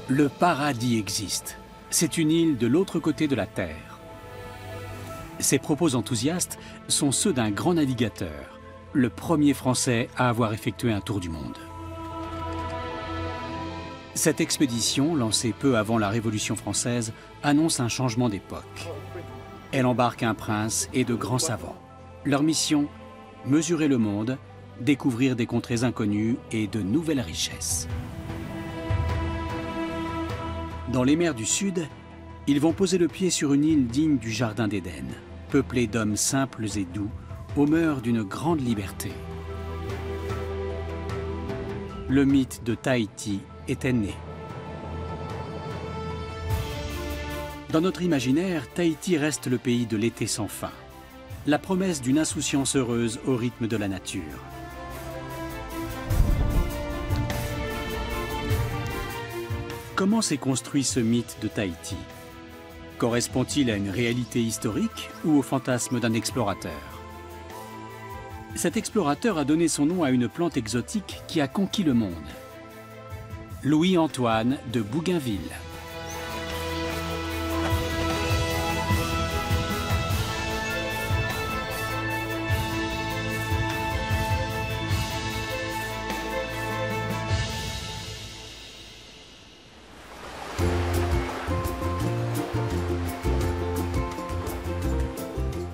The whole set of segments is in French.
Le paradis existe. C'est une île de l'autre côté de la Terre. Ces propos enthousiastes sont ceux d'un grand navigateur, le premier Français à avoir effectué un tour du monde. Cette expédition, lancée peu avant la Révolution française, annonce un changement d'époque. Elle embarque un prince et de grands savants. Leur mission, mesurer le monde, découvrir des contrées inconnues et de nouvelles richesses. Dans les mers du Sud, ils vont poser le pied sur une île digne du Jardin d'Éden, peuplée d'hommes simples et doux, aux mœurs d'une grande liberté. Le mythe de Tahiti était né. Dans notre imaginaire, Tahiti reste le pays de l'été sans fin, la promesse d'une insouciance heureuse au rythme de la nature. Comment s'est construit ce mythe de Tahiti? Correspond-il à une réalité historique ou au fantasme d'un explorateur? Cet explorateur a donné son nom à une plante exotique qui a conquis le monde. Louis-Antoine de Bougainville.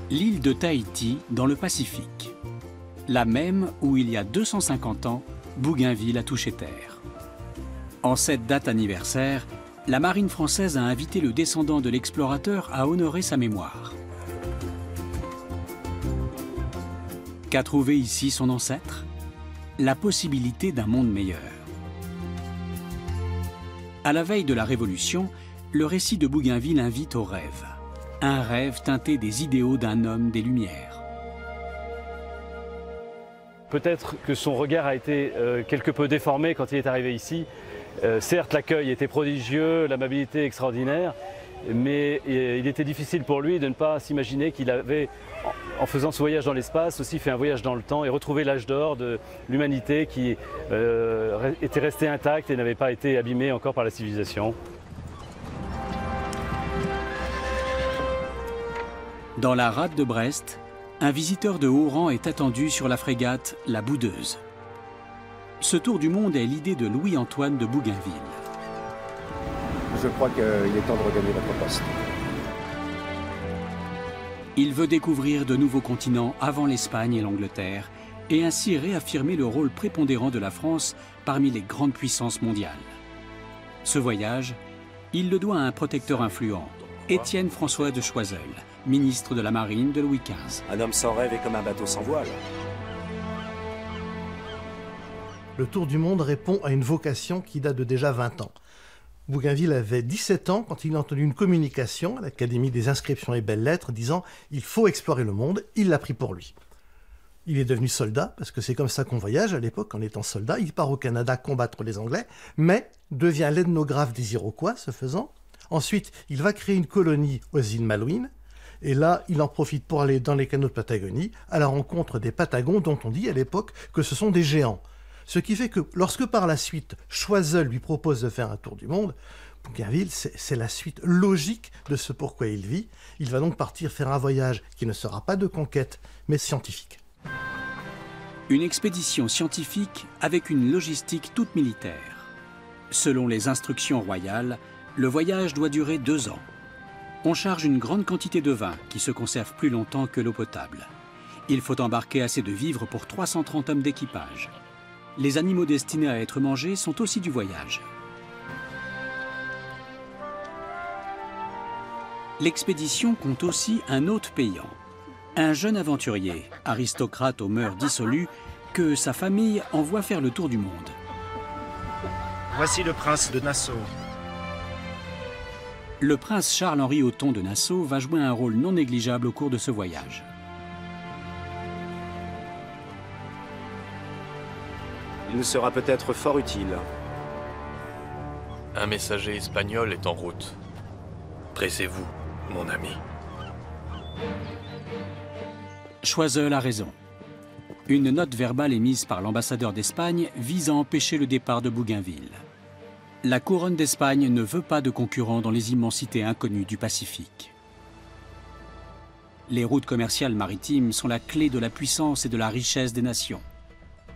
L'île de Tahiti dans le Pacifique. La même où il y a 250 ans, Bougainville a touché terre. En cette date anniversaire, la marine française a invité le descendant de l'explorateur à honorer sa mémoire. Qu'a trouvé ici son ancêtre? La possibilité d'un monde meilleur. À la veille de la Révolution, le récit de Bougainville invite au rêve. Un rêve teinté des idéaux d'un homme des Lumières. Peut-être que son regard a été quelque peu déformé quand il est arrivé ici. Certes, l'accueil était prodigieux, l'amabilité extraordinaire, mais il était difficile pour lui de ne pas s'imaginer qu'il avait, en faisant ce voyage dans l'espace, aussi fait un voyage dans le temps et retrouvé l'âge d'or de l'humanité qui était restée intacte et n'avait pas été abîmée encore par la civilisation. Dans la rade de Brest, un visiteur de haut rang est attendu sur la frégate La Boudeuse. Ce tour du monde est l'idée de Louis-Antoine de Bougainville. Je crois qu'il est temps de regagner notre poste. Il veut découvrir de nouveaux continents avant l'Espagne et l'Angleterre et ainsi réaffirmer le rôle prépondérant de la France parmi les grandes puissances mondiales. Ce voyage, il le doit à un protecteur influent, Étienne François de Choiseul, ministre de la Marine de Louis XV. Un homme sans rêve est comme un bateau sans voile. Le tour du monde répond à une vocation qui date de déjà 20 ans. Bougainville avait 17 ans quand il a entendu une communication à l'Académie des inscriptions et belles-lettres disant « Il faut explorer le monde », il l'a pris pour lui. Il est devenu soldat, parce que c'est comme ça qu'on voyage à l'époque en étant soldat. Il part au Canada combattre les Anglais, mais devient l'ethnographe des Iroquois, ce faisant. Ensuite, il va créer une colonie aux îles Malouines, et là, il en profite pour aller dans les canaux de Patagonie, à la rencontre des Patagons, dont on dit à l'époque que ce sont des géants. Ce qui fait que lorsque par la suite, Choiseul lui propose de faire un tour du monde, Bougainville, c'est la suite logique de ce pourquoi il vit. Il va donc partir faire un voyage qui ne sera pas de conquête, mais scientifique. Une expédition scientifique avec une logistique toute militaire. Selon les instructions royales, le voyage doit durer 2 ans. On charge une grande quantité de vin qui se conserve plus longtemps que l'eau potable. Il faut embarquer assez de vivres pour 330 hommes d'équipage. Les animaux destinés à être mangés sont aussi du voyage. L'expédition compte aussi un hôte payant. Un jeune aventurier, aristocrate aux mœurs dissolues, que sa famille envoie faire le tour du monde. Voici le prince de Nassau. Le prince Charles-Henri Othon de Nassau va jouer un rôle non négligeable au cours de ce voyage. Il nous sera peut-être fort utile. Un messager espagnol est en route. Pressez-vous, mon ami. Choiseul a raison. Une note verbale émise par l'ambassadeur d'Espagne vise à empêcher le départ de Bougainville. La couronne d'Espagne ne veut pas de concurrents dans les immensités inconnues du Pacifique. Les routes commerciales maritimes sont la clé de la puissance et de la richesse des nations.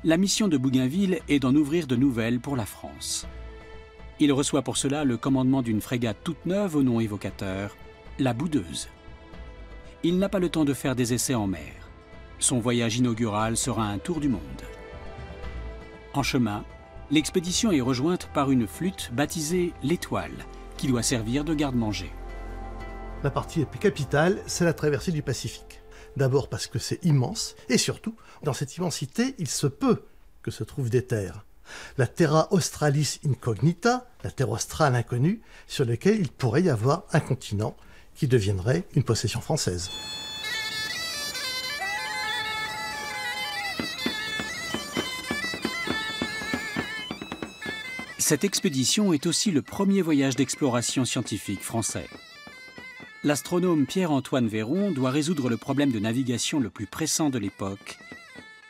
La mission de Bougainville est d'en ouvrir de nouvelles pour la France. Il reçoit pour cela le commandement d'une frégate toute neuve au nom évocateur, la Boudeuse. Il n'a pas le temps de faire des essais en mer. Son voyage inaugural sera un tour du monde. En chemin, l'expédition est rejointe par une flûte baptisée l'Étoile, qui doit servir de garde-manger. La partie capitale, c'est la traversée du Pacifique. D'abord parce que c'est immense, et surtout, dans cette immensité, il se peut que se trouvent des terres. La Terra Australis Incognita, la terre australe inconnue, sur laquelle il pourrait y avoir un continent qui deviendrait une possession française. Cette expédition est aussi le premier voyage d'exploration scientifique français. L'astronome Pierre-Antoine Véron doit résoudre le problème de navigation le plus pressant de l'époque.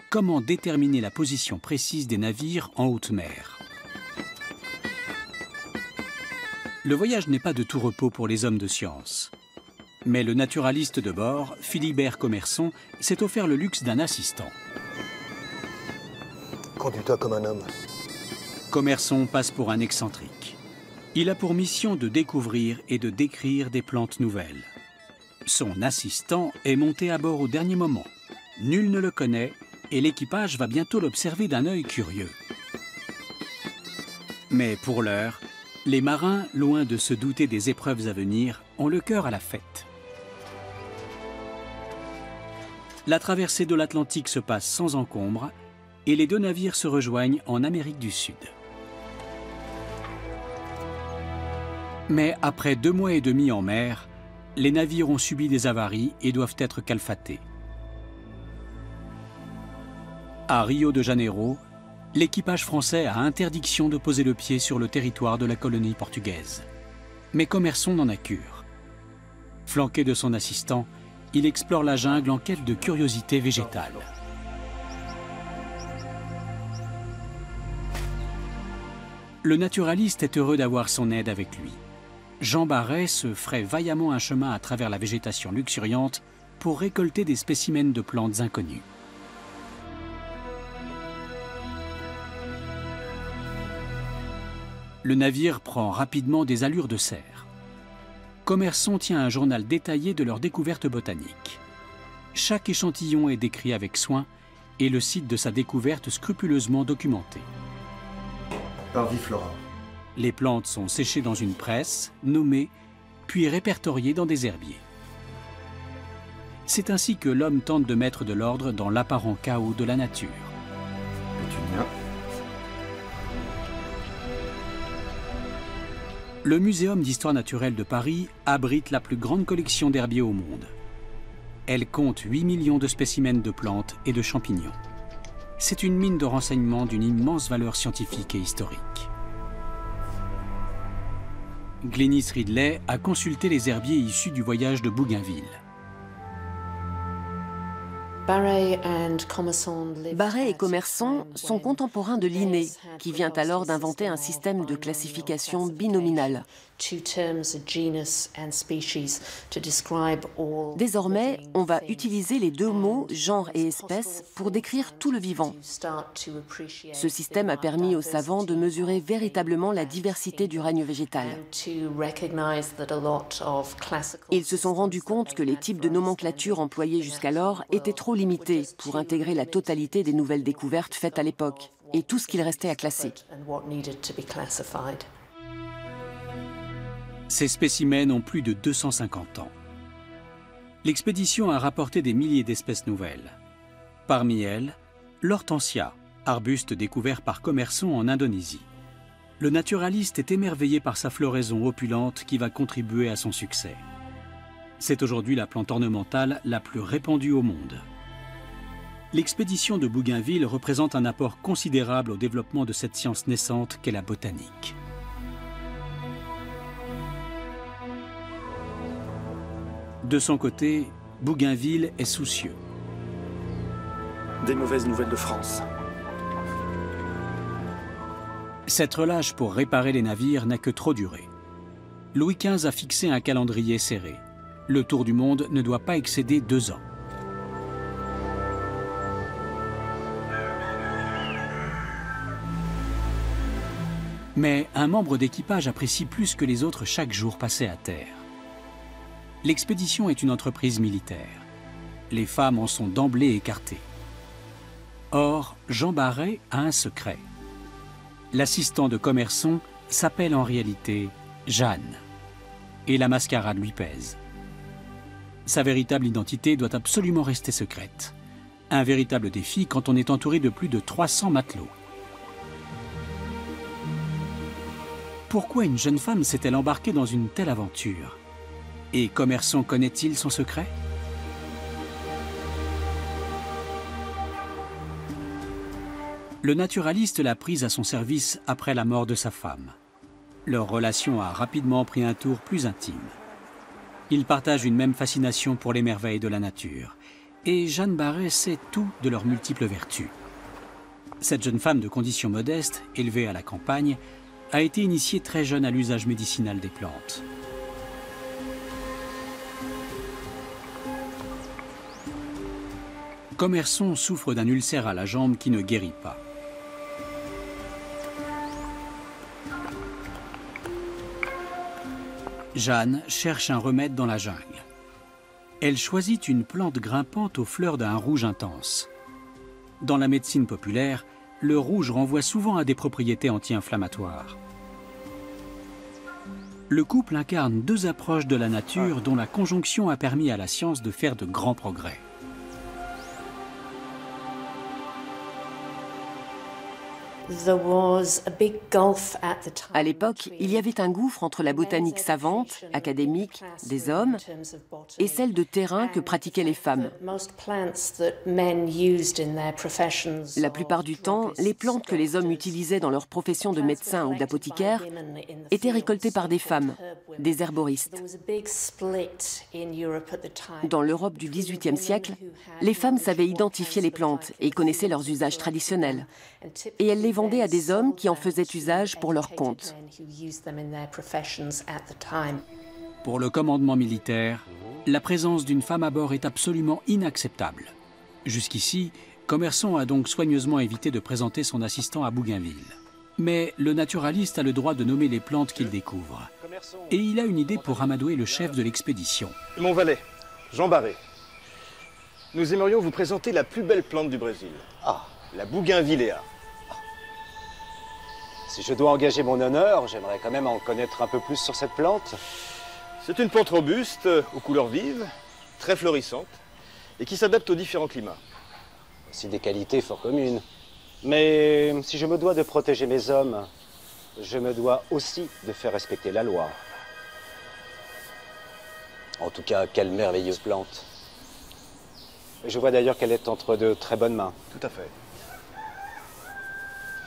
Comment déterminer la position précise des navires en haute mer? Le voyage n'est pas de tout repos pour les hommes de science. Mais le naturaliste de bord, Philibert Commerson, s'est offert le luxe d'un assistant. Conduis-toi comme un homme. Commerson passe pour un excentrique. Il a pour mission de découvrir et de décrire des plantes nouvelles. Son assistant est monté à bord au dernier moment. Nul ne le connaît et l'équipage va bientôt l'observer d'un œil curieux. Mais pour l'heure, les marins, loin de se douter des épreuves à venir, ont le cœur à la fête. La traversée de l'Atlantique se passe sans encombre et les deux navires se rejoignent en Amérique du Sud. Mais après 2 mois et demi en mer, les navires ont subi des avaries et doivent être calfatés. À Rio de Janeiro, l'équipage français a interdiction de poser le pied sur le territoire de la colonie portugaise. Mais Commerson n'en a cure. Flanqué de son assistant, il explore la jungle en quête de curiosités végétales. Le naturaliste est heureux d'avoir son aide avec lui. Jean Barret se fraye vaillamment un chemin à travers la végétation luxuriante pour récolter des spécimens de plantes inconnues. Le navire prend rapidement des allures de cerf. Commerson tient un journal détaillé de leurs découvertes botaniques. Chaque échantillon est décrit avec soin et le site de sa découverte scrupuleusement documenté. Parviflora. Les plantes sont séchées dans une presse, nommées, puis répertoriées dans des herbiers. C'est ainsi que l'homme tente de mettre de l'ordre dans l'apparent chaos de la nature. Pétunia. Le Muséum d'histoire naturelle de Paris abrite la plus grande collection d'herbiers au monde. Elle compte 8 millions de spécimens de plantes et de champignons. C'est une mine de renseignements d'une immense valeur scientifique et historique. Glenys Ridley a consulté les herbiers issus du voyage de Bougainville. Barret et Commerson sont contemporains de Linné, qui vient alors d'inventer un système de classification binominale. Désormais, on va utiliser les 2 mots genre et espèce pour décrire tout le vivant. Ce système a permis aux savants de mesurer véritablement la diversité du règne végétal. Ils se sont rendus compte que les types de nomenclature employés jusqu'alors étaient trop limités pour intégrer la totalité des nouvelles découvertes faites à l'époque et tout ce qu'il restait à classer. Ces spécimens ont plus de 250 ans. L'expédition a rapporté des milliers d'espèces nouvelles. Parmi elles, l'hortensia, arbuste découvert par Commerson en Indonésie. Le naturaliste est émerveillé par sa floraison opulente qui va contribuer à son succès. C'est aujourd'hui la plante ornementale la plus répandue au monde. L'expédition de Bougainville représente un apport considérable au développement de cette science naissante qu'est la botanique. De son côté, Bougainville est soucieux. Des mauvaises nouvelles de France. Cette relâche pour réparer les navires n'a que trop duré. Louis XV a fixé un calendrier serré. Le tour du monde ne doit pas excéder 2 ans. Mais un membre d'équipage apprécie plus que les autres chaque jour passé à terre. L'expédition est une entreprise militaire. Les femmes en sont d'emblée écartées. Or, Jean Barret a un secret. L'assistant de Commerson s'appelle en réalité Jeanne. Et la mascarade lui pèse. Sa véritable identité doit absolument rester secrète. Un véritable défi quand on est entouré de plus de 300 matelots. Pourquoi une jeune femme s'est-elle embarquée dans une telle aventure? Et Commerson connaît-il son secret? Le naturaliste l'a prise à son service après la mort de sa femme. Leur relation a rapidement pris un tour plus intime. Ils partagent une même fascination pour les merveilles de la nature. Et Jeanne Barret sait tout de leurs multiples vertus. Cette jeune femme de condition modeste, élevée à la campagne, a été initiée très jeune à l'usage médicinal des plantes. Commerson souffre d'un ulcère à la jambe qui ne guérit pas. Jeanne cherche un remède dans la jungle. Elle choisit une plante grimpante aux fleurs d'un rouge intense. Dans la médecine populaire, le rouge renvoie souvent à des propriétés anti-inflammatoires. Le couple incarne 2 approches de la nature dont la conjonction a permis à la science de faire de grands progrès. À l'époque, il y avait un gouffre entre la botanique savante, académique, des hommes, et celle de terrain que pratiquaient les femmes. La plupart du temps, les plantes que les hommes utilisaient dans leur profession de médecin ou d'apothicaire étaient récoltées par des femmes, des herboristes. Dans l'Europe du XVIIIe siècle, les femmes savaient identifier les plantes et connaissaient leurs usages traditionnels. Et elles les vendaient à des hommes qui en faisaient usage pour leur compte. Pour le commandement militaire, la présence d'une femme à bord est absolument inacceptable. Jusqu'ici, Commerson a donc soigneusement évité de présenter son assistant à Bougainville. Mais le naturaliste a le droit de nommer les plantes qu'il découvre. Et il a une idée pour amadouer le chef de l'expédition. Mon valet, Jean Barret. Nous aimerions vous présenter la plus belle plante du Brésil. La Bougainvillea. Si je dois engager mon honneur, j'aimerais quand même en connaître un peu plus sur cette plante. C'est une plante robuste, aux couleurs vives, très florissante, et qui s'adapte aux différents climats. C'est des qualités fort communes. Mais si je me dois de protéger mes hommes, je me dois aussi de faire respecter la loi. En tout cas, quelle merveilleuse plante. Je vois d'ailleurs qu'elle est entre de très bonnes mains. Tout à fait.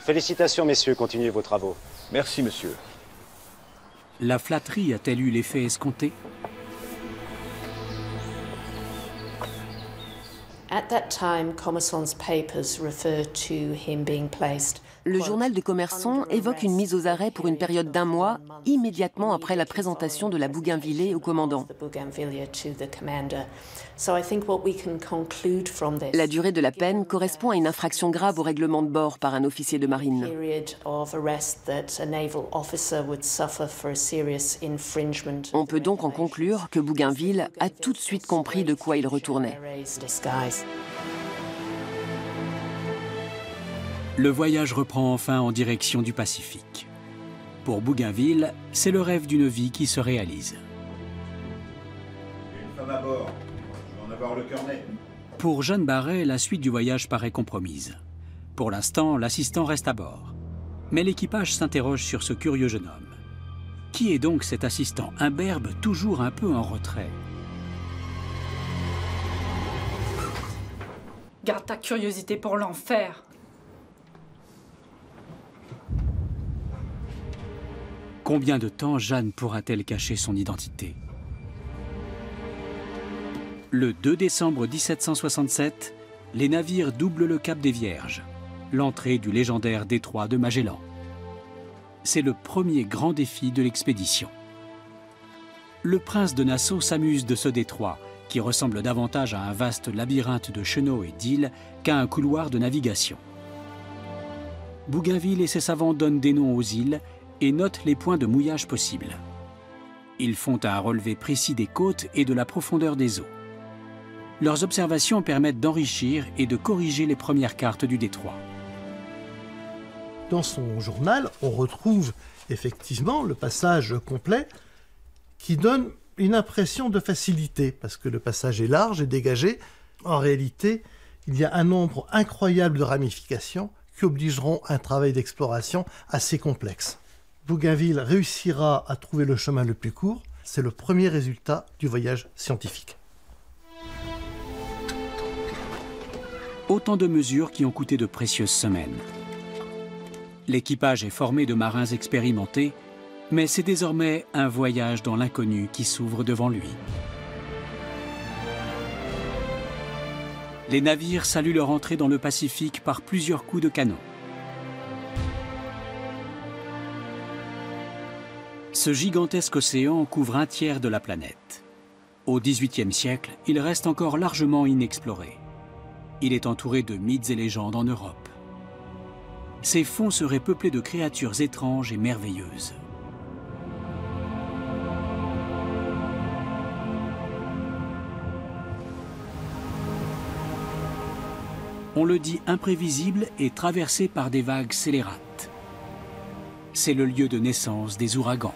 Félicitations, messieurs, continuez vos travaux. Merci, monsieur. La flatterie a-t-elle eu l'effet escompté? Le journal de Commerson évoque une mise aux arrêts pour une période d'1 mois, immédiatement après la présentation de la Bougainvillea au commandant. La durée de la peine correspond à une infraction grave au règlement de bord par un officier de marine. On peut donc en conclure que Bougainville a tout de suite compris de quoi il retournait. Le voyage reprend enfin en direction du Pacifique. Pour Bougainville, c'est le rêve d'une vie qui se réalise. Une femme à bord, je vais en avoir le cœur net. Pour Jeanne Barret, la suite du voyage paraît compromise. Pour l'instant, l'assistant reste à bord. Mais l'équipage s'interroge sur ce curieux jeune homme. Qui est donc cet assistant imberbe, toujours un peu en retrait? Garde ta curiosité pour l'enfer. Combien de temps Jeanne pourra-t-elle cacher son identité? Le 2 décembre 1767, les navires doublent le cap des Vierges, l'entrée du légendaire détroit de Magellan. c'est le premier grand défi de l'expédition. Le prince de Nassau s'amuse de ce détroit, qui ressemble davantage à un vaste labyrinthe de chenaux et d'îles qu'à un couloir de navigation. Bougainville et ses savants donnent des noms aux îles et notent les points de mouillage possibles. Ils font un relevé précis des côtes et de la profondeur des eaux. Leurs observations permettent d'enrichir et de corriger les premières cartes du détroit. Dans son journal, on retrouve effectivement le passage complet qui donne une impression de facilité, parce que le passage est large et dégagé. En réalité, il y a un nombre incroyable de ramifications qui obligeront un travail d'exploration assez complexe. Bougainville réussira à trouver le chemin le plus court. C'est le premier résultat du voyage scientifique. Autant de mesures qui ont coûté de précieuses semaines. L'équipage est formé de marins expérimentés, mais c'est désormais un voyage dans l'inconnu qui s'ouvre devant lui. Les navires saluent leur entrée dans le Pacifique par plusieurs coups de canon. Ce gigantesque océan couvre un tiers de la planète. Au XVIIIe siècle, il reste encore largement inexploré. Il est entouré de mythes et légendes en Europe. Ces fonds seraient peuplés de créatures étranges et merveilleuses. On le dit imprévisible et traversé par des vagues scélérates. C'est le lieu de naissance des ouragans.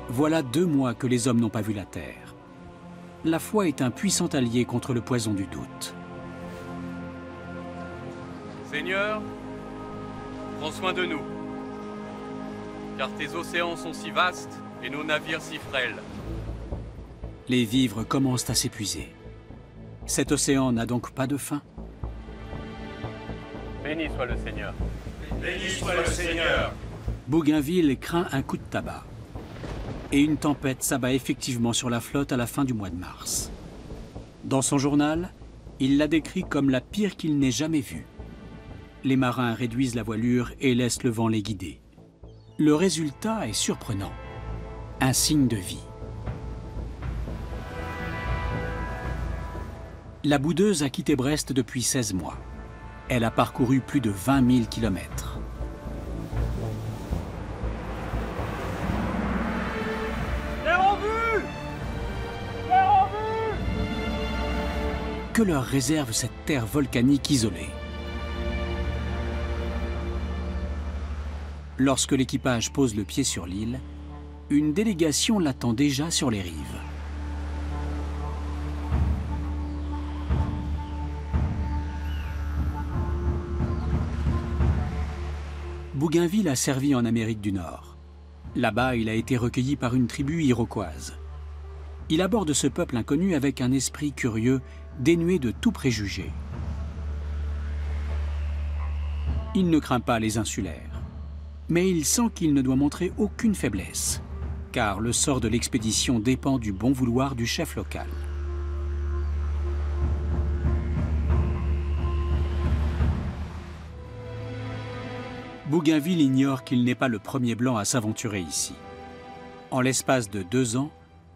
Voilà 2 mois que les hommes n'ont pas vu la Terre. La foi est un puissant allié contre le poison du doute. Seigneur, prends soin de nous, car tes océans sont si vastes et nos navires si frêles. Les vivres commencent à s'épuiser. Cet océan n'a donc pas de fin. Béni soit le Seigneur. Béni soit le Seigneur. Bougainville craint un coup de tabac. Et une tempête s'abat effectivement sur la flotte à la fin du mois de mars. Dans son journal, il la décrit comme la pire qu'il n'ait jamais vue. Les marins réduisent la voilure et laissent le vent les guider. Le résultat est surprenant. Un signe de vie. La boudeuse a quitté Brest depuis 16 mois. Elle a parcouru plus de 20 000 kilomètres. Que leur réserve cette terre volcanique isolée? Lorsque l'équipage pose le pied sur l'île, une délégation l'attend déjà sur les rives. Bougainville a servi en Amérique du Nord. Là-bas, il a été recueilli par une tribu iroquoise. Il aborde ce peuple inconnu avec un esprit curieux, dénué de tout préjugé. Il ne craint pas les insulaires, mais il sent qu'il ne doit montrer aucune faiblesse, car le sort de l'expédition dépend du bon vouloir du chef local. Bougainville ignore qu'il n'est pas le premier blanc à s'aventurer ici. En l'espace de 2 ans,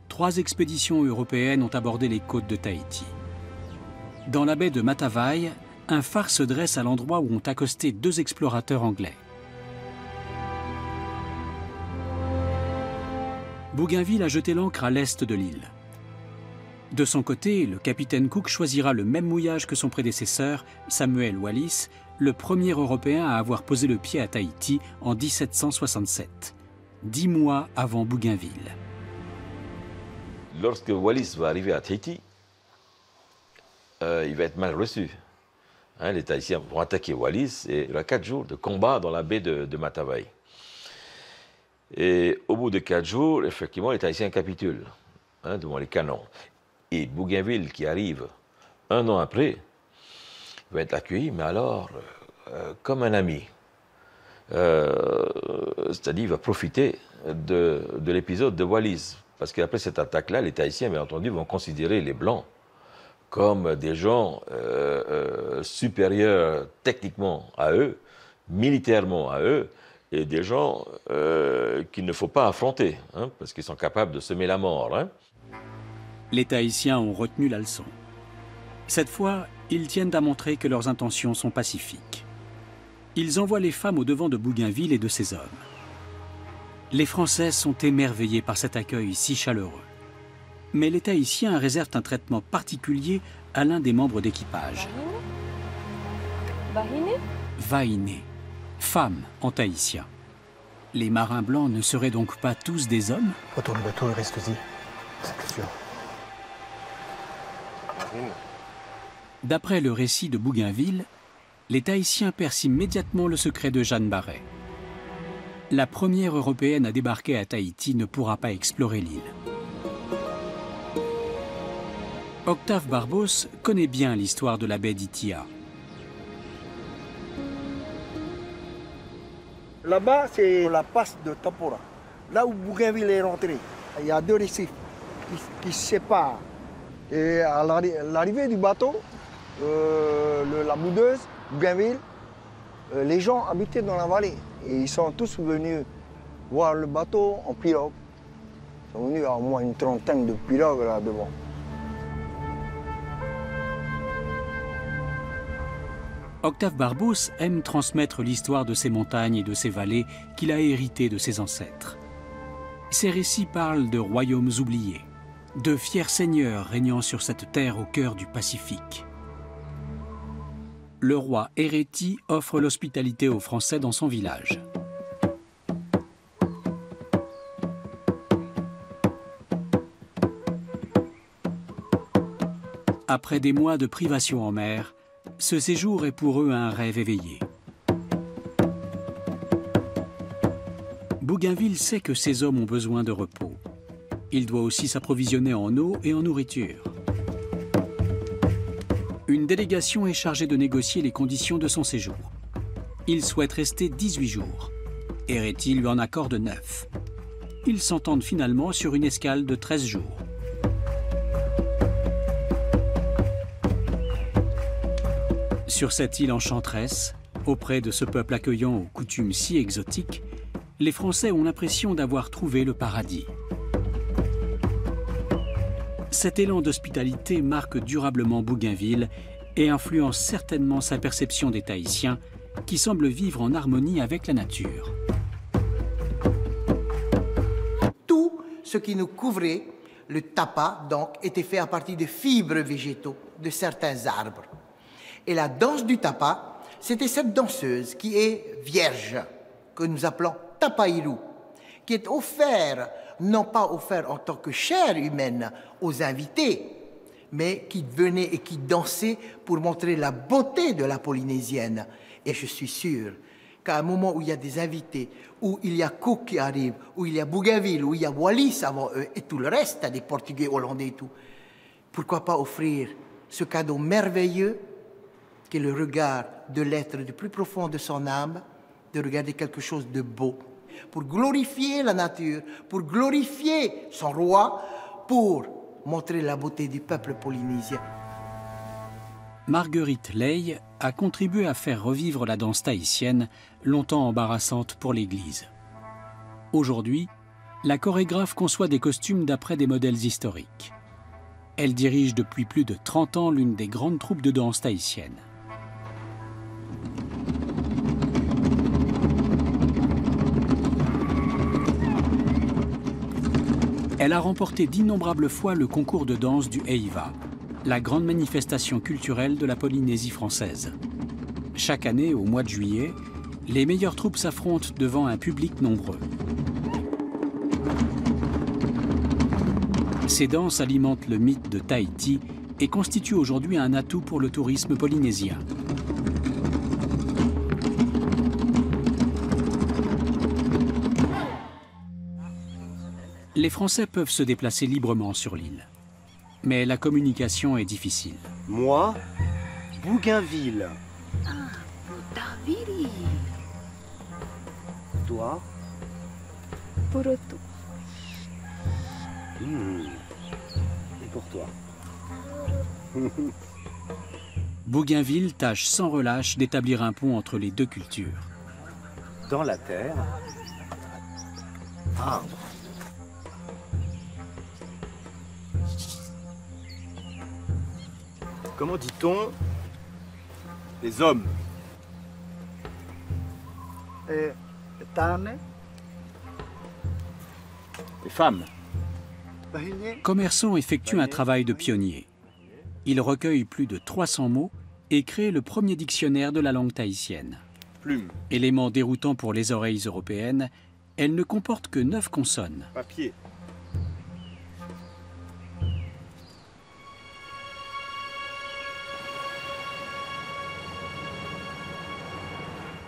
3 expéditions européennes ont abordé les côtes de Tahiti. Dans la baie de Matavai, un phare se dresse à l'endroit où ont accosté 2 explorateurs anglais. Bougainville a jeté l'ancre à l'est de l'île. De son côté, le capitaine Cook choisira le même mouillage que son prédécesseur, Samuel Wallis, le premier Européen à avoir posé le pied à Tahiti en 1767, 10 mois avant Bougainville. Lorsque Wallis va arriver à Tahiti, il va être mal reçu. Les Tahitiens vont attaquer Wallis et il y aura 4 jours de combat dans la baie de Matavai. Et au bout de 4 jours, effectivement, les Tahitiens capitulent devant les canons. Et Bougainville, qui arrive 1 an après, va être accueilli, mais alors, comme un ami. C'est-à-dire, il va profiter de l'épisode de Wallis. Parce qu'après cette attaque-là, les Tahitiens, bien entendu, vont considérer les Blancs comme des gens supérieurs techniquement à eux, militairement à eux, et des gens qu'il ne faut pas affronter, hein, parce qu'ils sont capables de semer la mort. Hein. Les Tahitiens ont retenu la leçon. Cette fois, ils tiennent à montrer que leurs intentions sont pacifiques. Ils envoient les femmes au devant de Bougainville et de ses hommes. Les Français sont émerveillés par cet accueil si chaleureux. Mais les Tahitiens réservent un traitement particulier à l'un des membres d'équipage. Vahiné, femme en tahitien. Les marins blancs ne seraient donc pas tous des hommes? Retourne au bateau et reste-y, c'est sûr. D'après le récit de Bougainville, les Tahitiens percent immédiatement le secret de Jeanne Barret. La première Européenne à débarquer à Tahiti ne pourra pas explorer l'île. Octave Barbos connaît bien l'histoire de la baie d'Itia. Là-bas, c'est la passe de Tapora. Là où Bougainville est rentré, il y a deux récifs qui se séparent. Et à l'arrivée du bateau, la boudeuse, Bougainville, les gens habitaient dans la vallée. Et ils sont tous venus voir le bateau en pirogue. Ils sont venus à au moins une trentaine de pirogues là devant. Octave Barbos aime transmettre l'histoire de ces montagnes et de ces vallées qu'il a héritées de ses ancêtres. Ses récits parlent de royaumes oubliés, de fiers seigneurs régnant sur cette terre au cœur du Pacifique. Le roi Hereti offre l'hospitalité aux Français dans son village. Après des mois de privation en mer, ce séjour est pour eux un rêve éveillé. Bougainville sait que ses hommes ont besoin de repos. Il doit aussi s'approvisionner en eau et en nourriture. Une délégation est chargée de négocier les conditions de son séjour. Il souhaite rester 18 jours. Hereti lui en accorde 9. Ils s'entendent finalement sur une escale de 13 jours. Sur cette île enchanteresse, auprès de ce peuple accueillant aux coutumes si exotiques, les Français ont l'impression d'avoir trouvé le paradis. Cet élan d'hospitalité marque durablement Bougainville et influence certainement sa perception des Tahitiens, qui semblent vivre en harmonie avec la nature. Tout ce qui nous couvrait, le tapa, donc, était fait à partir de fibres végétaux de certains arbres. Et la danse du tapa, c'était cette danseuse qui est vierge, que nous appelons tapaïrou, qui est offert, non pas offert en tant que chair humaine aux invités, mais qui venait et qui dansait pour montrer la beauté de la Polynésienne. Et je suis sûr qu'à un moment où il y a des invités, où il y a Cook qui arrive, où il y a Bougainville, où il y a Wallis avant eux, et tout le reste, des Portugais, Hollandais et tout, pourquoi pas offrir ce cadeau merveilleux qui est le regard de l'être du plus profond de son âme, de regarder quelque chose de beau, pour glorifier la nature, pour glorifier son roi, pour montrer la beauté du peuple polynésien. Marguerite Ley a contribué à faire revivre la danse tahitienne, longtemps embarrassante pour l'Église. Aujourd'hui, la chorégraphe conçoit des costumes d'après des modèles historiques. Elle dirige depuis plus de 30 ans l'une des grandes troupes de danse tahitienne. Elle a remporté d'innombrables fois le concours de danse du Heiva, la grande manifestation culturelle de la Polynésie française. Chaque année, au mois de juillet, les meilleures troupes s'affrontent devant un public nombreux. Ces danses alimentent le mythe de Tahiti et constituent aujourd'hui un atout pour le tourisme polynésien. Les Français peuvent se déplacer librement sur l'île. Mais la communication est difficile. Moi, Bougainville. Ah, Bougainville. Toi, Poroto. Et pour toi. Bougainville tâche sans relâche d'établir un pont entre les deux cultures. dans la terre. Ah. Comment dit-on les hommes? Et Tane? Les femmes. Commerçant effectue un travail de pionnier. Il recueille plus de 300 mots et crée le premier dictionnaire de la langue tahitienne. Plume. Élément déroutant pour les oreilles européennes, elle ne comporte que 9 consonnes. Papier.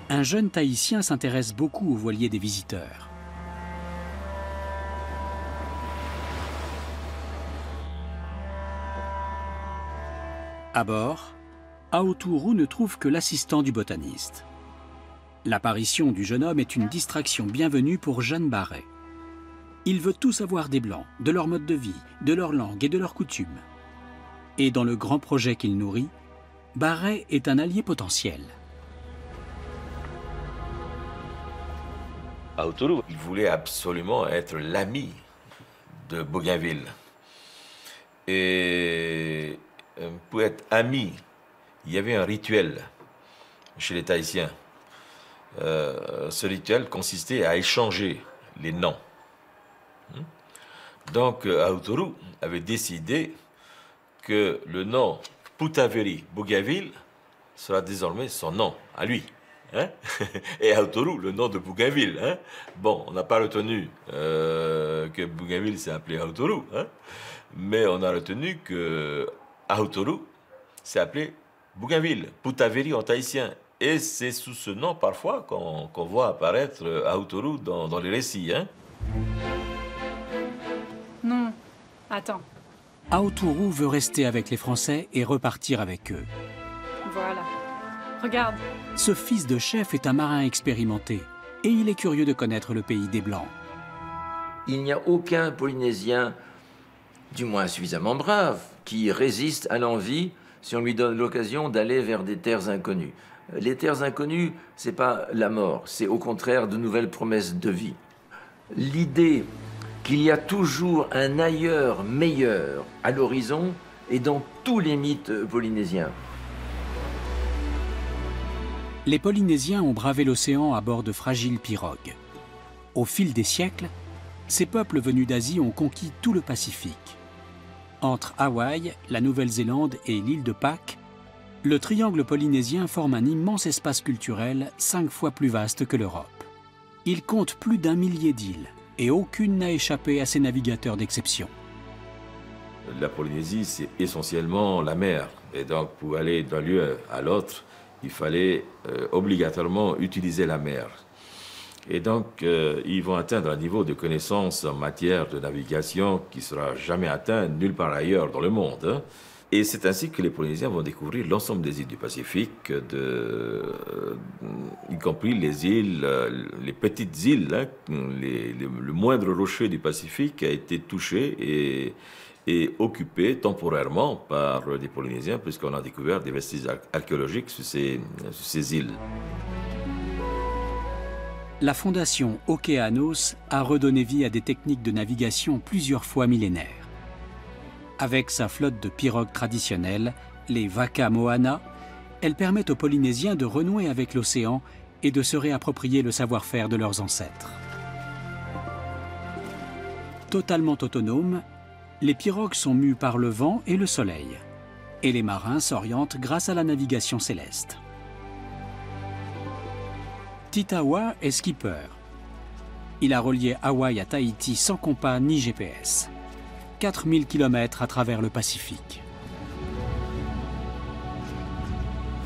Un jeune Tahitien s'intéresse beaucoup aux voiliers des visiteurs. À bord, Aoturu ne trouve que l'assistant du botaniste. L'apparition du jeune homme est une distraction bienvenue pour Jeanne Barret. Il veut tout savoir des Blancs, de leur mode de vie, de leur langue et de leurs coutumes. Et dans le grand projet qu'il nourrit, Barret est un allié potentiel. Aoturu, il voulait absolument être l'ami de Bougainville. Et pour être ami, il y avait un rituel chez les Tahitiens. Ce rituel consistait à échanger les noms. Donc Aoturu avait décidé que le nom Putaveri Bougainville sera désormais son nom à lui. Hein? Et Aoturu, le nom de Bougainville. Hein? Bon, on n'a pas retenu que Bougainville s'est appelé Aoturu, hein? Mais on a retenu que Aoturu s'est appelé Bougainville, Putaveri en tahitien. Et c'est sous ce nom parfois qu'on voit apparaître Aoturu dans les récits. Hein? Non, attends. Aoturu veut rester avec les Français et repartir avec eux. Voilà. Regarde. Ce fils de chef est un marin expérimenté et il est curieux de connaître le pays des Blancs. Il n'y a aucun Polynésien, du moins suffisamment brave, qui résiste à l'envie si on lui donne l'occasion d'aller vers des terres inconnues. Les terres inconnues, c'est pas la mort, c'est au contraire de nouvelles promesses de vie. L'idée qu'il y a toujours un ailleurs meilleur à l'horizon est dans tous les mythes polynésiens. Les Polynésiens ont bravé l'océan à bord de fragiles pirogues. Au fil des siècles, ces peuples venus d'Asie ont conquis tout le Pacifique. Entre Hawaï, la Nouvelle-Zélande et l'île de Pâques, le triangle polynésien forme un immense espace culturel 5 fois plus vaste que l'Europe. Il compte plus d'1 millier d'îles et aucune n'a échappé à ses navigateurs d'exception. La Polynésie, c'est essentiellement la mer. Et donc, pour aller d'un lieu à l'autre, il fallait obligatoirement utiliser la mer. Et donc, ils vont atteindre un niveau de connaissance en matière de navigation qui ne sera jamais atteint nulle part ailleurs dans le monde. Hein. Et c'est ainsi que les Polynésiens vont découvrir l'ensemble des îles du Pacifique, y compris les îles, les petites îles. Hein, le moindre rocher du Pacifique a été touché et occupé temporairement par des Polynésiens, puisqu'on a découvert des vestiges archéologiques sur ces îles. La fondation Okeanos a redonné vie à des techniques de navigation plusieurs fois millénaires. Avec sa flotte de pirogues traditionnelles, les Waka Moana, elle permet aux Polynésiens de renouer avec l'océan et de se réapproprier le savoir-faire de leurs ancêtres. Totalement autonomes, les pirogues sont mues par le vent et le soleil, et les marins s'orientent grâce à la navigation céleste. Titawa est skipper. Il a relié Hawaï à Tahiti sans compas ni GPS. 4000 km à travers le Pacifique.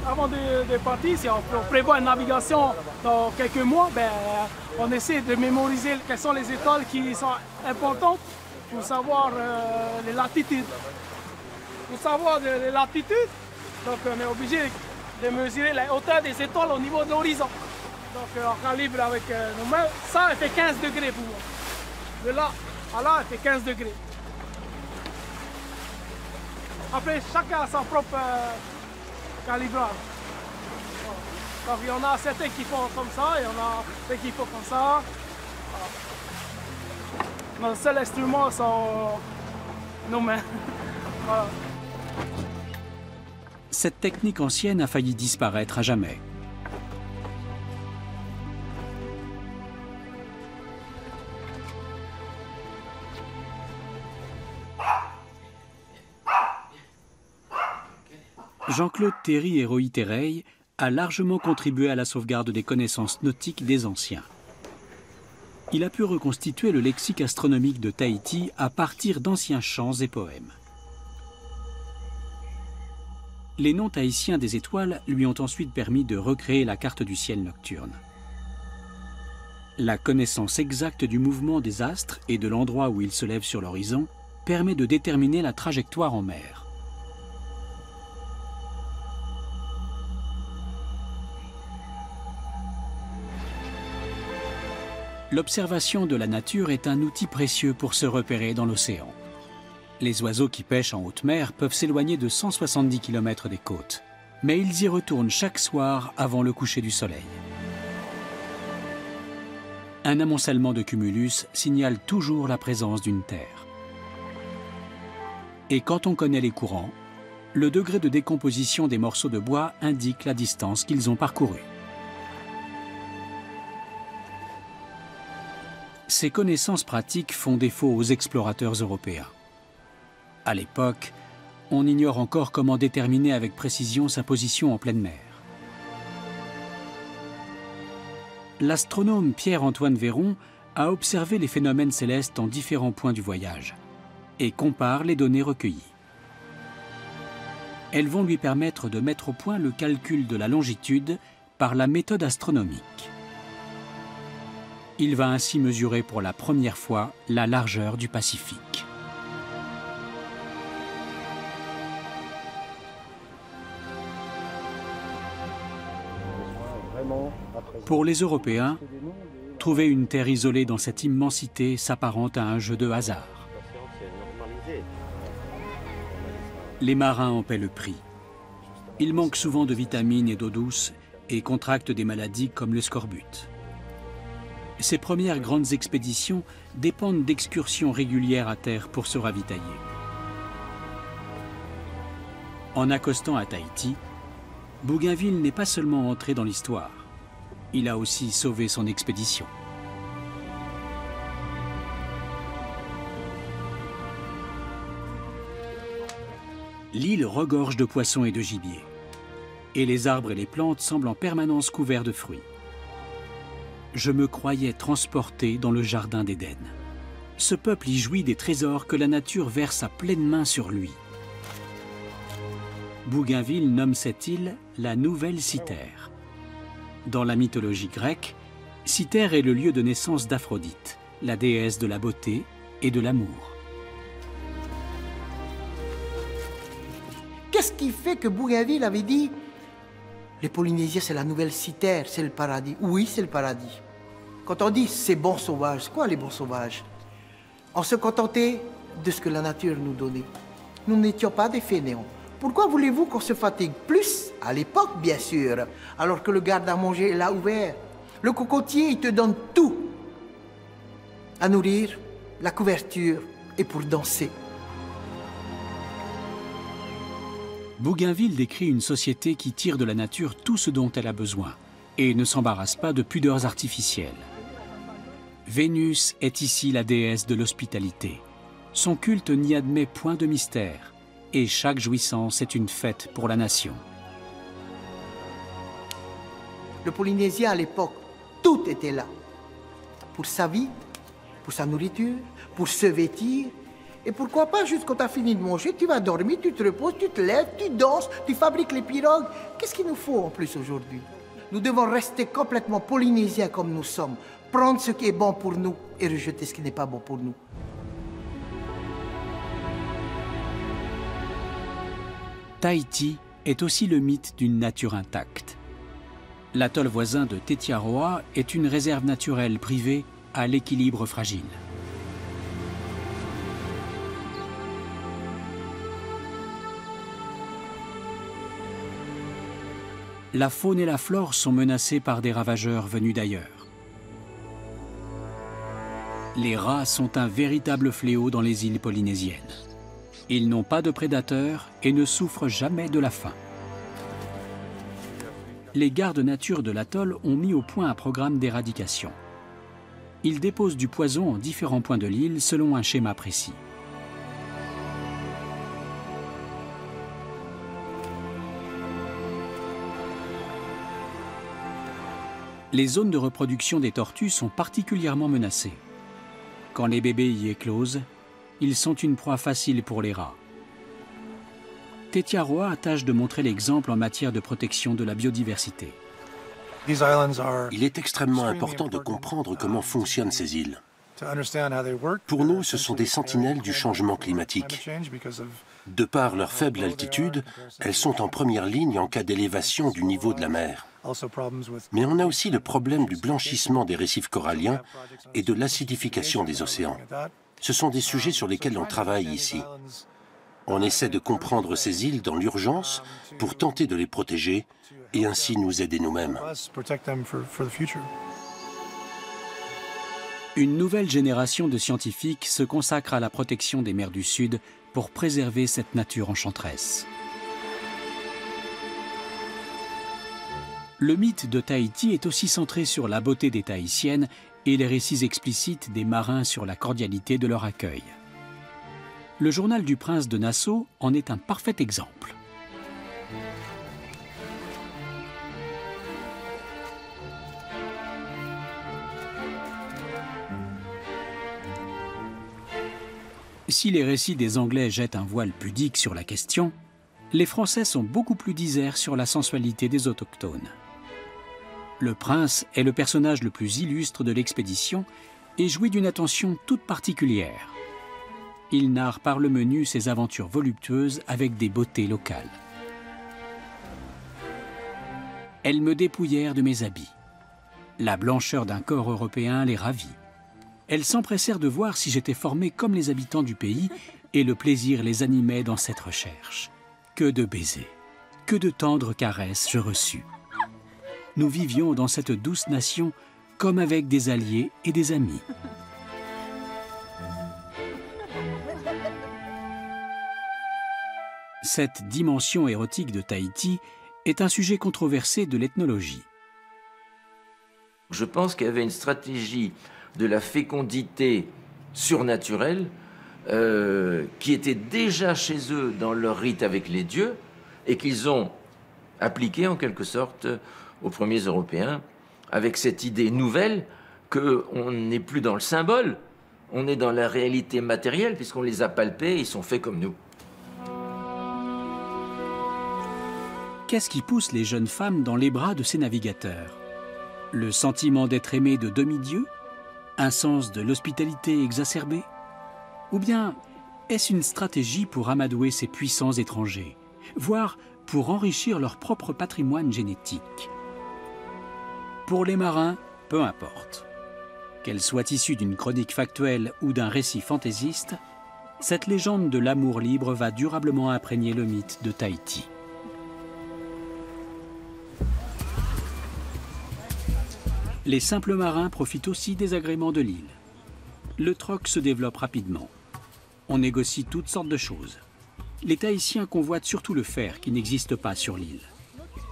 Avant de partir, si on prévoit une navigation dans quelques mois, on essaie de mémoriser quelles sont les étoiles qui sont importantes pour savoir les latitudes. Pour savoir les latitudes, donc on est obligé de mesurer la hauteur des étoiles au niveau de l'horizon. Donc on calibre avec nos mains. Ça, elle fait 15 degrés pour moi. De là à là, elle fait 15 degrés. Après, chacun a son propre calibrage. Donc il y en a certains qui font comme ça, il y en a certains qui font comme ça. Voilà. Nos seuls instruments sont nos mains. Voilà. Cette technique ancienne a failli disparaître à jamais. Jean-Claude Théry et Roy Terreil a largement contribué à la sauvegarde des connaissances nautiques des anciens. Il a pu reconstituer le lexique astronomique de Tahiti à partir d'anciens chants et poèmes. Les noms tahitiens des étoiles lui ont ensuite permis de recréer la carte du ciel nocturne. La connaissance exacte du mouvement des astres et de l'endroit où ils se lèvent sur l'horizon permet de déterminer la trajectoire en mer. L'observation de la nature est un outil précieux pour se repérer dans l'océan. Les oiseaux qui pêchent en haute mer peuvent s'éloigner de 170 km des côtes, mais ils y retournent chaque soir avant le coucher du soleil. Un amoncellement de cumulus signale toujours la présence d'une terre. Et quand on connaît les courants, le degré de décomposition des morceaux de bois indique la distance qu'ils ont parcourue. Ces connaissances pratiques font défaut aux explorateurs européens. À l'époque, on ignore encore comment déterminer avec précision sa position en pleine mer. L'astronome Pierre-Antoine Véron a observé les phénomènes célestes en différents points du voyage et compare les données recueillies. Elles vont lui permettre de mettre au point le calcul de la longitude par la méthode astronomique. Il va ainsi mesurer pour la première fois la largeur du Pacifique. Pour les Européens, trouver une terre isolée dans cette immensité s'apparente à un jeu de hasard. Les marins en paient le prix. Ils manquent souvent de vitamines et d'eau douce et contractent des maladies comme le scorbut. Ces premières grandes expéditions dépendent d'excursions régulières à terre pour se ravitailler. En accostant à Tahiti, Bougainville n'est pas seulement entré dans l'histoire, il a aussi sauvé son expédition. L'île regorge de poissons et de gibier, et les arbres et les plantes semblent en permanence couverts de fruits. Je me croyais transporté dans le jardin d'Éden. Ce peuple y jouit des trésors que la nature verse à pleine main sur lui. Bougainville nomme cette île la Nouvelle Cythère. Dans la mythologie grecque, Cythère est le lieu de naissance d'Aphrodite, la déesse de la beauté et de l'amour. Qu'est-ce qui fait que Bougainville avait dit « Les Polynésiens, c'est la Nouvelle Cythère, c'est le paradis ». Oui, c'est le paradis. Quand on dit « c'est bons sauvages », c'est quoi les bons sauvages? On se contentait de ce que la nature nous donnait. Nous n'étions pas des fainéants. Pourquoi voulez-vous qu'on se fatigue plus? À l'époque, bien sûr, alors que le garde à manger est là ouvert. Le cocotier, il te donne tout. À nourrir, la couverture et pour danser. Bougainville décrit une société qui tire de la nature tout ce dont elle a besoin et ne s'embarrasse pas de pudeurs artificielles. Vénus est ici la déesse de l'hospitalité. Son culte n'y admet point de mystère et chaque jouissance est une fête pour la nation. Le Polynésien à l'époque, tout était là. Pour sa vie, pour sa nourriture, pour se vêtir. Et pourquoi pas, juste quand tu as fini de manger, tu vas dormir, tu te reposes, tu te lèves, tu danses, tu fabriques les pirogues. Qu'est-ce qu'il nous faut en plus aujourd'hui? Nous devons rester complètement polynésiens comme nous sommes. Prendre ce qui est bon pour nous et rejeter ce qui n'est pas bon pour nous. Tahiti est aussi le mythe d'une nature intacte. L'atoll voisin de Tetiaroa est une réserve naturelle privée à l'équilibre fragile. la faune et la flore sont menacées par des ravageurs venus d'ailleurs. Les rats sont un véritable fléau dans les îles polynésiennes. Ils n'ont pas de prédateurs et ne souffrent jamais de la faim. Les gardes nature de l'atoll ont mis au point un programme d'éradication. Ils déposent du poison en différents points de l'île selon un schéma précis. Les zones de reproduction des tortues sont particulièrement menacées. Quand les bébés y éclosent, ils sont une proie facile pour les rats. Tetiaroa tâche de montrer l'exemple en matière de protection de la biodiversité. Il est extrêmement important de comprendre comment fonctionnent ces îles. Pour nous, ce sont des sentinelles du changement climatique. De par leur faible altitude, elles sont en première ligne en cas d'élévation du niveau de la mer. Mais on a aussi le problème du blanchissement des récifs coralliens et de l'acidification des océans. Ce sont des sujets sur lesquels on travaille ici. On essaie de comprendre ces îles dans l'urgence pour tenter de les protéger et ainsi nous aider nous-mêmes. Une nouvelle génération de scientifiques se consacre à la protection des mers du Sud pour préserver cette nature enchanteresse. Le mythe de Tahiti est aussi centré sur la beauté des Tahitiennes et les récits explicites des marins sur la cordialité de leur accueil. Le journal du prince de Nassau en est un parfait exemple. Si les récits des Anglais jettent un voile pudique sur la question, les Français sont beaucoup plus diserts sur la sensualité des autochtones. Le prince est le personnage le plus illustre de l'expédition et jouit d'une attention toute particulière. Il narre par le menu ses aventures voluptueuses avec des beautés locales. Elles me dépouillèrent de mes habits. La blancheur d'un corps européen les ravit. Elles s'empressèrent de voir si j'étais formé comme les habitants du pays et le plaisir les animait dans cette recherche. Que de baisers, que de tendres caresses je reçus. Nous vivions dans cette douce nation comme avec des alliés et des amis. Cette dimension érotique de Tahiti est un sujet controversé de l'ethnologie. Je pense qu'il y avait une stratégie de la fécondité surnaturelle qui était déjà chez eux dans leur rite avec les dieux et qu'ils ont appliqué en quelque sorte aux premiers Européens avec cette idée nouvelle qu'on n'est plus dans le symbole, on est dans la réalité matérielle puisqu'on les a palpés, ils sont faits comme nous. Qu'est-ce qui pousse les jeunes femmes dans les bras de ces navigateurs? Le sentiment d'être aimé de demi-dieux? Un sens de l'hospitalité exacerbé? Ou bien est-ce une stratégie pour amadouer ces puissants étrangers, voire pour enrichir leur propre patrimoine génétique? Pour les marins, peu importe. Qu'elle soit issue d'une chronique factuelle ou d'un récit fantaisiste, cette légende de l'amour libre va durablement imprégner le mythe de Tahiti. Les simples marins profitent aussi des agréments de l'île. Le troc se développe rapidement. On négocie toutes sortes de choses. Les Tahitiens convoitent surtout le fer qui n'existe pas sur l'île.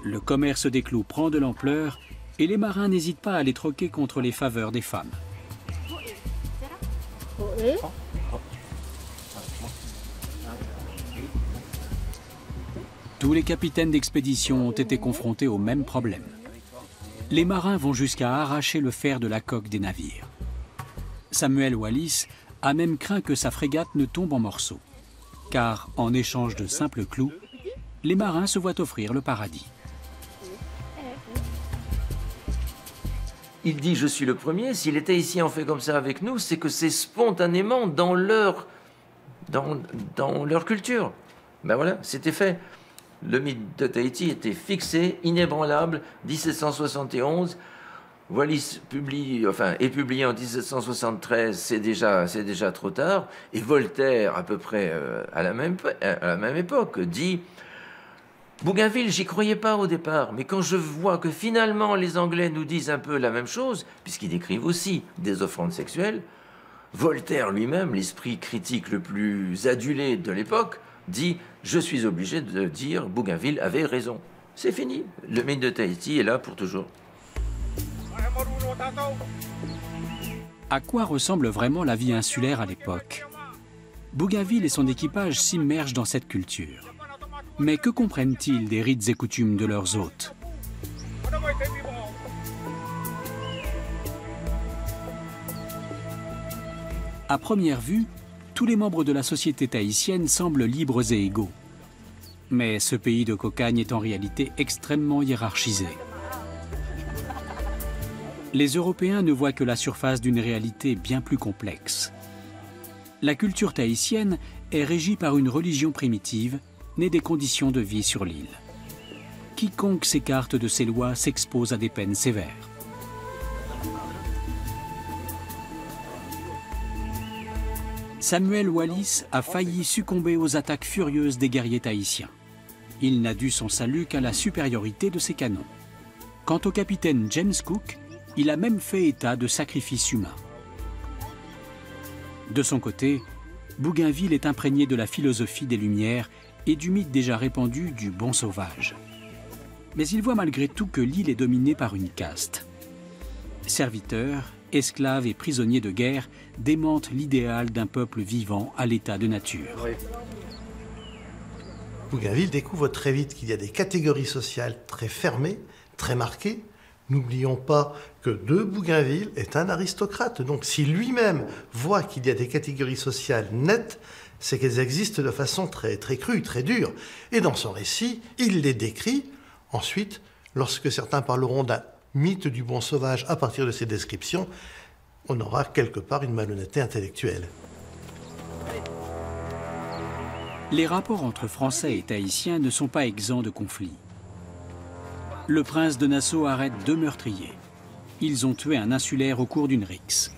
Le commerce des clous prend de l'ampleur et les marins n'hésitent pas à les troquer contre les faveurs des femmes. Tous les capitaines d'expédition ont été confrontés au même problème. Les marins vont jusqu'à arracher le fer de la coque des navires. Samuel Wallis a même craint que sa frégate ne tombe en morceaux, car en échange de simples clous, les marins se voient offrir le paradis. Il dit « je suis le premier », si les Tahitiens ont fait comme ça avec nous, c'est que c'est spontanément dans leur culture. Ben voilà, c'était fait. Le mythe de Tahiti était fixé, inébranlable, 1771. Wallis est publié en 1773, c'est déjà trop tard. Et Voltaire, à peu près à la même époque, dit Bougainville, j'y croyais pas au départ, mais quand je vois que finalement les Anglais nous disent un peu la même chose, puisqu'ils décrivent aussi des offrandes sexuelles, Voltaire lui-même, l'esprit critique le plus adulé de l'époque, dit « Je suis obligé de dire Bougainville avait raison ». C'est fini, le mythe de Tahiti est là pour toujours. À quoi ressemble vraiment la vie insulaire à l'époque? Bougainville et son équipage s'immergent dans cette culture. Mais que comprennent-ils des rites et coutumes de leurs hôtes? À première vue, tous les membres de la société tahitienne semblent libres et égaux. Mais ce pays de cocagne est en réalité extrêmement hiérarchisé. Les Européens ne voient que la surface d'une réalité bien plus complexe. La culture tahitienne est régie par une religion primitive, née des conditions de vie sur l'île. Quiconque s'écarte de ces lois s'expose à des peines sévères. Samuel Wallis a failli succomber aux attaques furieuses des guerriers tahitiens. Il n'a dû son salut qu'à la supériorité de ses canons. Quant au capitaine James Cook, il a même fait état de sacrifices humains. De son côté, Bougainville est imprégné de la philosophie des Lumières et du mythe déjà répandu du bon sauvage. Mais il voit malgré tout que l'île est dominée par une caste. Serviteurs, esclaves et prisonniers de guerre démentent l'idéal d'un peuple vivant à l'état de nature. Oui. Bougainville découvre très vite qu'il y a des catégories sociales très fermées, très marquées. N'oublions pas que de Bougainville est un aristocrate. Donc si lui-même voit qu'il y a des catégories sociales nettes, c'est qu'elles existent de façon très, très crue, très dure. Et dans son récit, il les décrit. Ensuite, lorsque certains parleront d'un mythe du bon sauvage à partir de ces descriptions, on aura quelque part une malhonnêteté intellectuelle. Les rapports entre Français et Tahitiens ne sont pas exempts de conflits. Le prince de Nassau arrête 2 meurtriers. Ils ont tué un insulaire au cours d'une rixe.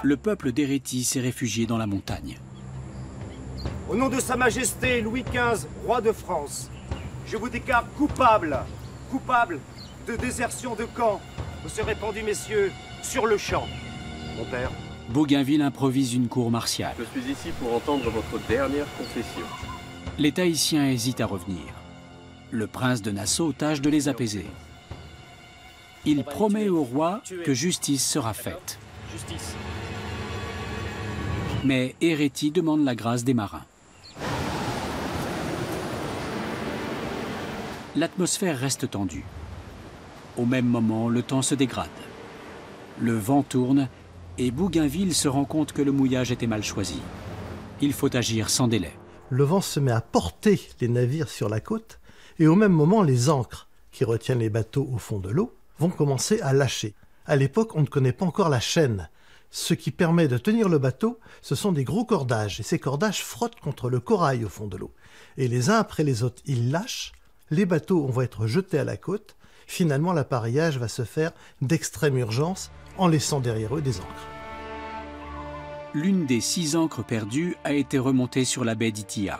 Le peuple d'Hérétie s'est réfugié dans la montagne. Au nom de Sa Majesté Louis XV, roi de France, je vous déclare coupable de désertion de camp. Vous serez pendus, messieurs, sur le champ. Mon père. Bougainville improvise une cour martiale. Je suis ici pour entendre votre dernière confession. Les Tahitiens hésitent à revenir. Le prince de Nassau tâche de les apaiser. Il promet au roi que justice sera faite. Justice. Mais Hérétie demande la grâce des marins. L'atmosphère reste tendue. Au même moment, le temps se dégrade. Le vent tourne et Bougainville se rend compte que le mouillage était mal choisi. Il faut agir sans délai. Le vent se met à porter les navires sur la côte et au même moment, les ancres qui retiennent les bateaux au fond de l'eau vont commencer à lâcher. À l'époque, on ne connaît pas encore la chaîne. Ce qui permet de tenir le bateau, ce sont des gros cordages. Et ces cordages frottent contre le corail au fond de l'eau. Et les uns après les autres, ils lâchent. Les bateaux vont être jetés à la côte. Finalement, l'appareillage va se faire d'extrême urgence en laissant derrière eux des ancres. L'une des 6 ancres perdues a été remontée sur la baie d'Itia.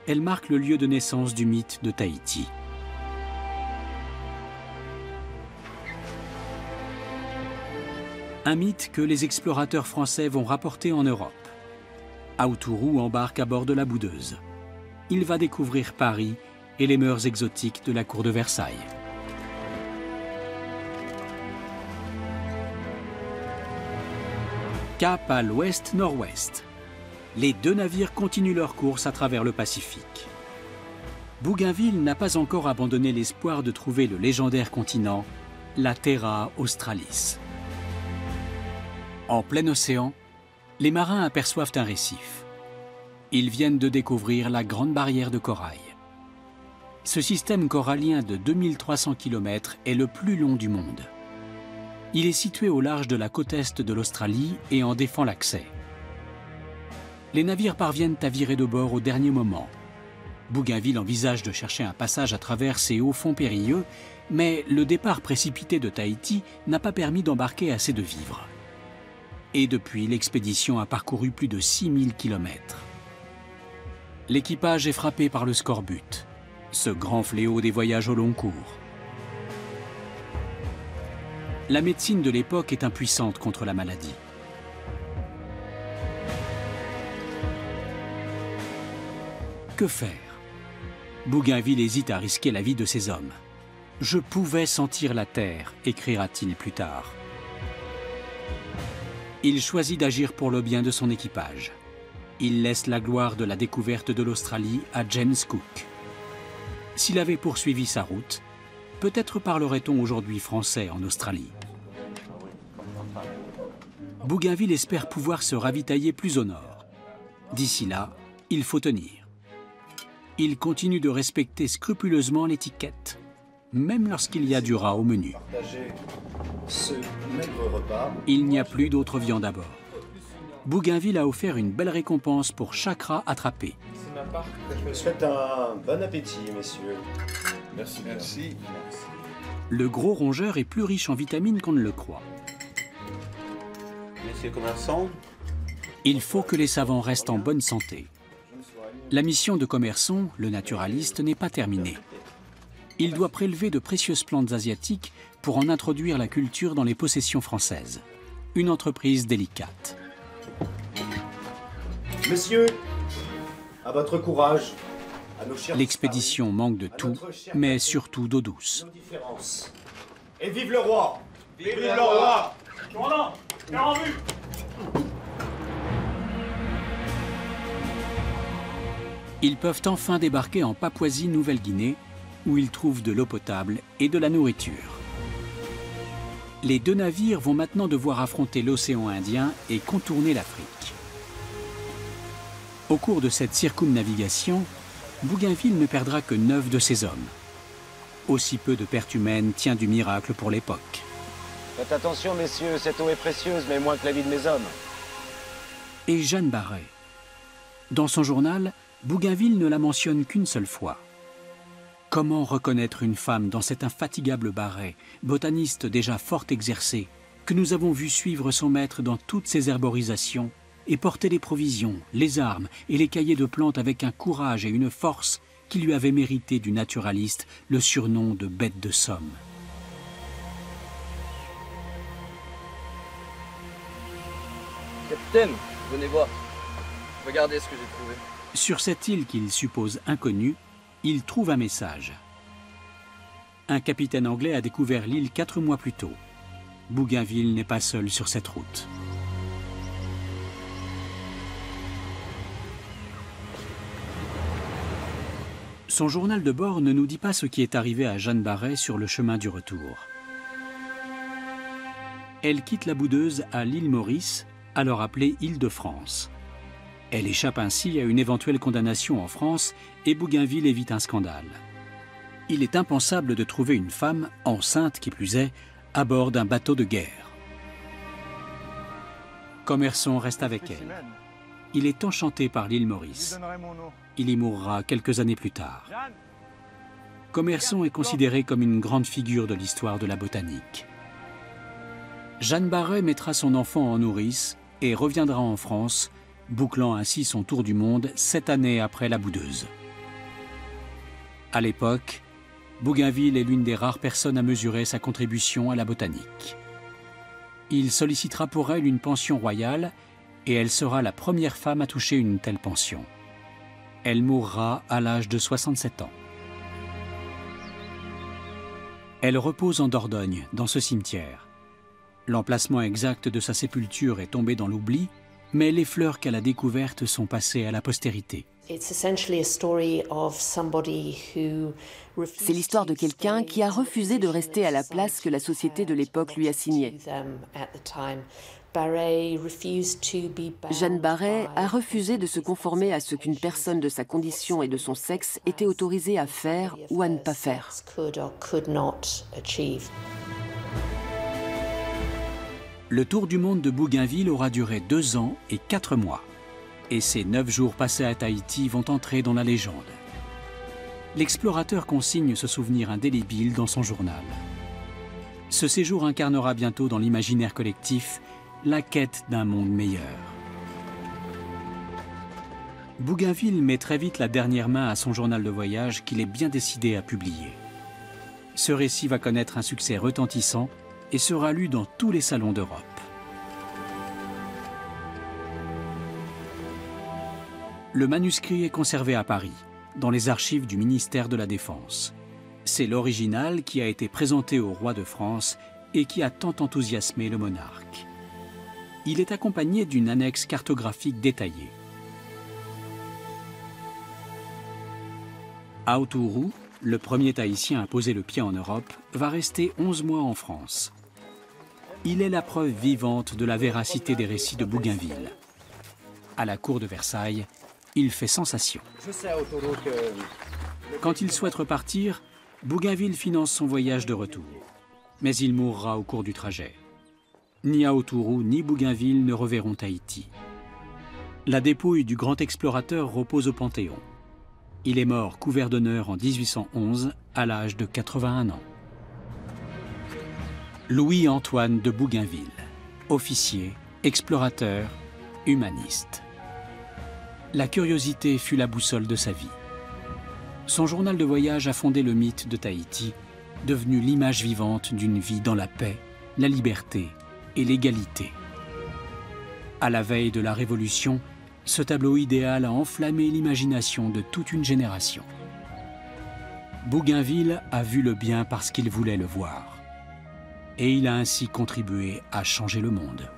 Elle marque le lieu de naissance du mythe de Tahiti. Un mythe que les explorateurs français vont rapporter en Europe. Aoutourou embarque à bord de la Boudeuse. Il va découvrir Paris et les mœurs exotiques de la cour de Versailles. Cap à l'ouest-nord-ouest. Les 2 navires continuent leur course à travers le Pacifique. Bougainville n'a pas encore abandonné l'espoir de trouver le légendaire continent, la Terra Australis. En plein océan, les marins aperçoivent un récif. Ils viennent de découvrir la Grande Barrière de Corail. Ce système corallien de 2300 km est le plus long du monde. Il est situé au large de la côte est de l'Australie et en défend l'accès. Les navires parviennent à virer de bord au dernier moment. Bougainville envisage de chercher un passage à travers ces hauts fonds périlleux, mais le départ précipité de Tahiti n'a pas permis d'embarquer assez de vivres. Et depuis, l'expédition a parcouru plus de 6000 km. L'équipage est frappé par le scorbut, ce grand fléau des voyages au long cours. La médecine de l'époque est impuissante contre la maladie. Que faire? Bougainville hésite à risquer la vie de ses hommes. « Je pouvais sentir la terre », écrira-t-il plus tard. Il choisit d'agir pour le bien de son équipage. Il laisse la gloire de la découverte de l'Australie à James Cook. S'il avait poursuivi sa route, peut-être parlerait-on aujourd'hui français en Australie. Bougainville espère pouvoir se ravitailler plus au nord. D'ici là, il faut tenir. Il continue de respecter scrupuleusement l'étiquette, même lorsqu'il y a du rat au menu. Il n'y a plus d'autre viande à bord. Bougainville a offert une belle récompense pour chaque rat attrapé. Je vous souhaite un bon appétit, messieurs. Merci. Merci. Le gros rongeur est plus riche en vitamines qu'on ne le croit. Messieurs commerçants, il faut que les savants restent en bonne santé. La mission de Commerson, le naturaliste, n'est pas terminée. Il doit prélever de précieuses plantes asiatiques pour en introduire la culture dans les possessions françaises. Une entreprise délicate. Messieurs, à votre courage. L'expédition manque de tout, mais surtout d'eau douce. Et vive le roi! Vive le roi! Commandant, bien en vue! Ils peuvent enfin débarquer en Papouasie-Nouvelle-Guinée, où ils trouvent de l'eau potable et de la nourriture. Les deux navires vont maintenant devoir affronter l'océan Indien et contourner l'Afrique. Au cours de cette circumnavigation, Bougainville ne perdra que 9 de ses hommes. Aussi peu de pertes humaines tient du miracle pour l'époque. Faites attention, messieurs, cette eau est précieuse, mais moins que la vie de mes hommes. Et Jeanne Barret. Dans son journal, Bougainville ne la mentionne qu'une seule fois. Comment reconnaître une femme dans cet infatigable Barret, botaniste déjà fort exercé, que nous avons vu suivre son maître dans toutes ses herborisations et porter les provisions, les armes et les cahiers de plantes avec un courage et une force qui lui avaient mérité du naturaliste le surnom de bête de somme. Capitaine, venez voir. Regardez ce que j'ai trouvé. Sur cette île qu'il suppose inconnue, il trouve un message. Un capitaine anglais a découvert l'île 4 mois plus tôt. Bougainville n'est pas seul sur cette route. Son journal de bord ne nous dit pas ce qui est arrivé à Jeanne Barret sur le chemin du retour. Elle quitte la Boudeuse à l'île Maurice, alors appelée Île-de-France. Elle échappe ainsi à une éventuelle condamnation en France et Bougainville évite un scandale. Il est impensable de trouver une femme, enceinte qui plus est, à bord d'un bateau de guerre. Commerson reste avec elle. Il est enchanté par l'île Maurice. Il y mourra quelques années plus tard. Commerson est considéré comme une grande figure de l'histoire de la botanique. Jeanne Barret mettra son enfant en nourrice et reviendra en France, bouclant ainsi son tour du monde 7 années après la Boudeuse. À l'époque, Bougainville est l'une des rares personnes à mesurer sa contribution à la botanique. Il sollicitera pour elle une pension royale et elle sera la première femme à toucher une telle pension. Elle mourra à l'âge de 67 ans. Elle repose en Dordogne, dans ce cimetière. L'emplacement exact de sa sépulture est tombé dans l'oubli, mais les fleurs qu'elle a découvertes sont passées à la postérité. C'est l'histoire de quelqu'un qui a refusé de rester à la place que la société de l'époque lui assignait. Jeanne Barret a refusé de se conformer à ce qu'une personne de sa condition et de son sexe était autorisée à faire ou à ne pas faire. Le tour du monde de Bougainville aura duré 2 ans et 4 mois. Et ces 9 jours passés à Tahiti vont entrer dans la légende. L'explorateur consigne ce souvenir indélébile dans son journal. Ce séjour incarnera bientôt dans l'imaginaire collectif la quête d'un monde meilleur. Bougainville met très vite la dernière main à son journal de voyage qu'il est bien décidé à publier. Ce récit va connaître un succès retentissant et sera lu dans tous les salons d'Europe. Le manuscrit est conservé à Paris, dans les archives du ministère de la Défense. C'est l'original qui a été présenté au roi de France et qui a tant enthousiasmé le monarque. Il est accompagné d'une annexe cartographique détaillée. Aotourou, le premier Tahitien à poser le pied en Europe, va rester 11 mois en France. Il est la preuve vivante de la véracité des récits de Bougainville. À la cour de Versailles, il fait sensation. Je sais, Aotourou, que... Quand il souhaite repartir, Bougainville finance son voyage de retour. Mais il mourra au cours du trajet. Ni Aotourou ni Bougainville ne reverront Tahiti. La dépouille du grand explorateur repose au Panthéon. Il est mort couvert d'honneur en 1811 à l'âge de 81 ans. Louis-Antoine de Bougainville, officier, explorateur, humaniste. La curiosité fut la boussole de sa vie. Son journal de voyage a fondé le mythe de Tahiti, devenu l'image vivante d'une vie dans la paix, la liberté et l'égalité. À la veille de la Révolution, ce tableau idéal a enflammé l'imagination de toute une génération. Bougainville a vu le bien parce qu'il voulait le voir. Et il a ainsi contribué à changer le monde.